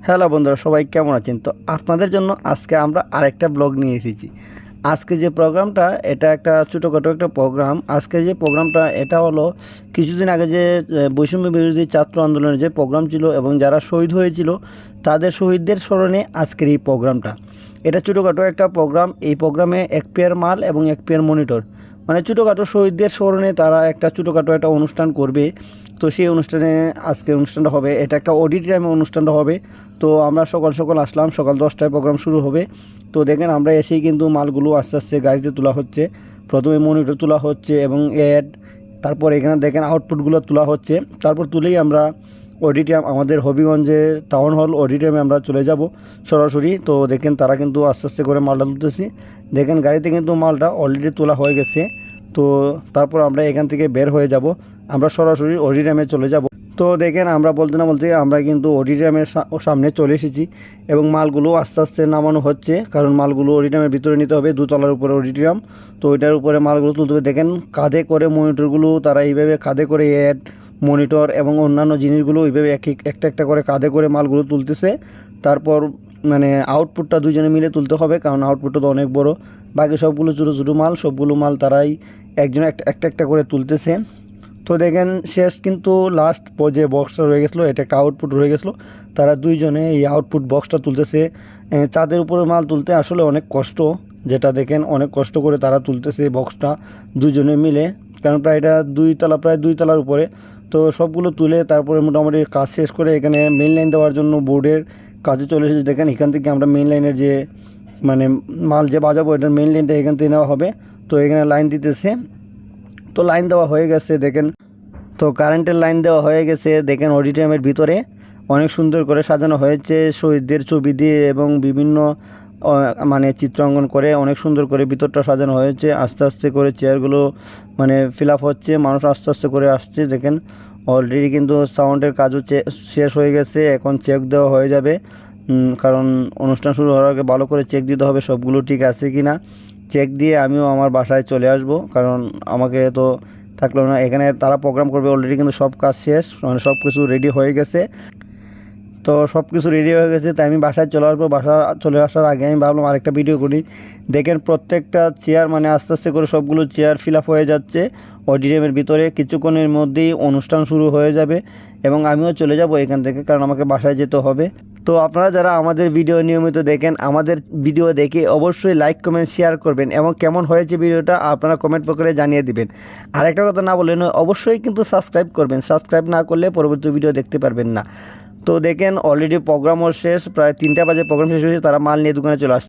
Hello বন্ধুরা, সবাই কেমন আছেন? তো আপনাদের জন্য আজকে আমরা আরেকটা ব্লগ নিয়ে এসেছি। আজকে যে প্রোগ্রামটা, এটা একটা ছোটোখাটো একটা প্রোগ্রাম। আজকে যে প্রোগ্রামটা, এটা হলো কিছুদিন আগে যে বৈষম্য বিরোধী ছাত্র আন্দোলনের যে প্রোগ্রাম ছিল এবং যারা শহীদ হয়েছিল তাদের শহীদদের স্মরণে আজকের এই প্রোগ্রামটা। এটা ছোটোখাটো একটা প্রোগ্রাম। এই প্রোগ্রামে এক পেয়ার মাল এবং এক পেয়ার মনিটর, মানে ছোটোখাটো শহীদদের স্মরণে তারা একটা ছোটোখাটো একটা অনুষ্ঠান করবে। তো সেই অনুষ্ঠানে আজকে অনুষ্ঠানটা হবে, এটা একটা অডিটোরিয়ামে অনুষ্ঠানটা হবে। তো আমরা সকাল সকাল আসলাম, সকাল 10টায় প্রোগ্রাম শুরু হবে। তো দেখেন আমরা এসেই কিন্তু মালগুলো আস্তে আস্তে গাড়িতে তোলা হচ্ছে। প্রথমে মনিটর তোলা হচ্ছে এবং তারপর এখানে দেখেন আউটপুটগুলো তোলা হচ্ছে। তারপর তুলেই আমরা অডিটোরিয়াম, আমাদের হবিগঞ্জে টাউন হল অডিটোরিয়ামে আমরা চলে যাব সরাসরি। তো দেখেন তারা কিন্তু আস্তে আস্তে করে মালটা তুলতেছি। দেখেন গাড়িতে কিন্তু মালটা অলরেডি তোলা হয়ে গেছে। তো তারপর আমরা এখান থেকে বের হয়ে যাব, আমরা সরাসরি অডিটোরিয়ামে চলে যাব। তো দেখেন আমরা বলতে না বলতে আমরা কিন্তু অডিটোরিয়ামের সামনে চলে এসেছি এবং মালগুলো আস্তে আস্তে নামানো হচ্ছে, কারণ মালগুলো অডিটোরিয়ামের ভিতরে নিতে হবে। দোতলার উপরে অডিটোরিয়াম, তো ওইটার উপরে মালগুলো তুলতে হবে। দেখেন কাঁধে করে মনিটরগুলো তারা এইভাবে কাঁধে করে মনিটর এবং অন্যান্য জিনিসগুলো ওইভাবে একটা একটা করে কাঁধে করে মালগুলো তুলতেছে। তারপর মানে আউটপুটটা দুজনে মিলে তুলতে হবে, কারণ আউটপুটটা তো অনেক বড়। বাকি সবগুলো ছোটো ছোটো মাল, সবগুলো মাল তারাই একজন একটা একটা করে তুলতেছে। তো দেখেন শেষ কিন্তু লাস্ট যে বক্সটা রয়ে গেছিলো, এটা একটা আউটপুট রয়ে গেছিলো। তারা দুইজনে এই আউটপুট বক্সটা তুলতেছে। চাঁদের উপরে মাল তুলতে আসলে অনেক কষ্ট, যেটা দেখেন অনেক কষ্ট করে তারা তুলতেছে এই বক্সটা দুজনে মিলে, কারণ প্রায় এটা প্রায় দুই তলার উপরে। তো সবগুলো তুলে তারপরে মোটামুটি কাজ শেষ করে এখানে মেইন লাইন দেওয়ার জন্য বোর্ডের কাজে চলে এসেছে। দেখেন এখান থেকে আমরা মেইন লাইনের যে মানে মাল যে বাজাবো, এটার মেইন লাইনটা এখান থেকে নেওয়া হবে। তো এখানে লাইন দিতেছে। তো লাইন দেওয়া হয়ে গেছে দেখেন। তো কারেন্টের লাইন দেওয়া হয়ে গেছে। দেখেন অডিটোরিয়ামের ভিতরে অনেক সুন্দর করে সাজানো হয়েছে শহীদদের ছবি দিয়ে এবং বিভিন্ন মানে চিত্রাঙ্কন করে অনেক সুন্দর করে ভিতরটা সাজানো হয়েছে। আস্তে আস্তে করে চেয়ারগুলো মানে ফিল আপ হচ্ছে, মানুষ আস্তে আস্তে করে আসছে। দেখেন অলরেডি কিন্তু সাউন্ডের কাজও শেষ হয়ে গেছে, এখন চেক দেওয়া হয়ে যাবে। কারণ অনুষ্ঠান শুরু হওয়ার আগে ভালো করে চেক দিতে হবে সবগুলো ঠিক আছে কি না। চেক দিয়ে আমিও আমার বাসায় চলে আসব, কারণ আমাকে তো থাকলো না এখানে। তারা প্রোগ্রাম করবে, অলরেডি কিন্তু সব কাজ শেষ, মানে সব কিছু রেডি হয়ে গেছে। তো সব কিছু রেডি হয়ে গেছে, তাই আমি বাসায় চলে আসবো। চলে আসার আগে আমি ভাবলাম আরেকটা ভিডিও করি। দেখেন প্রত্যেকটা চেয়ার মানে আস্তে আস্তে করে সবগুলো চেয়ার ফিল আপ হয়ে যাচ্ছে অডিটোরিয়ামের ভিতরে। কিছুক্ষণের মধ্যেই অনুষ্ঠান শুরু হয়ে যাবে এবং আমিও চলে যাব এখান থেকে, কারণ আমাকে বাসায় যেতে হবে। তো আপনারা যারা আমাদের ভিডিও নিয়মিত দেখেন, আমাদের ভিডিও দেখে অবশ্যই লাইক কমেন্ট শেয়ার করবেন এবং কেমন হয়েছে ভিডিওটা আপনারা কমেন্ট করে জানিয়ে দিবেন। আরেকটা কথা না বললেন, অবশ্যই কিন্তু সাবস্ক্রাইব করবেন। সাবস্ক্রাইব না করলে পরবর্তী ভিডিও দেখতে পারবেন না। তো দেখেন অলরেডি প্রোগ্রামও শেষ, প্রায় 3টা বাজে প্রোগ্রাম শেষ হয়েছে, তারা মাল নিয়ে দোকানে চলে আসছে।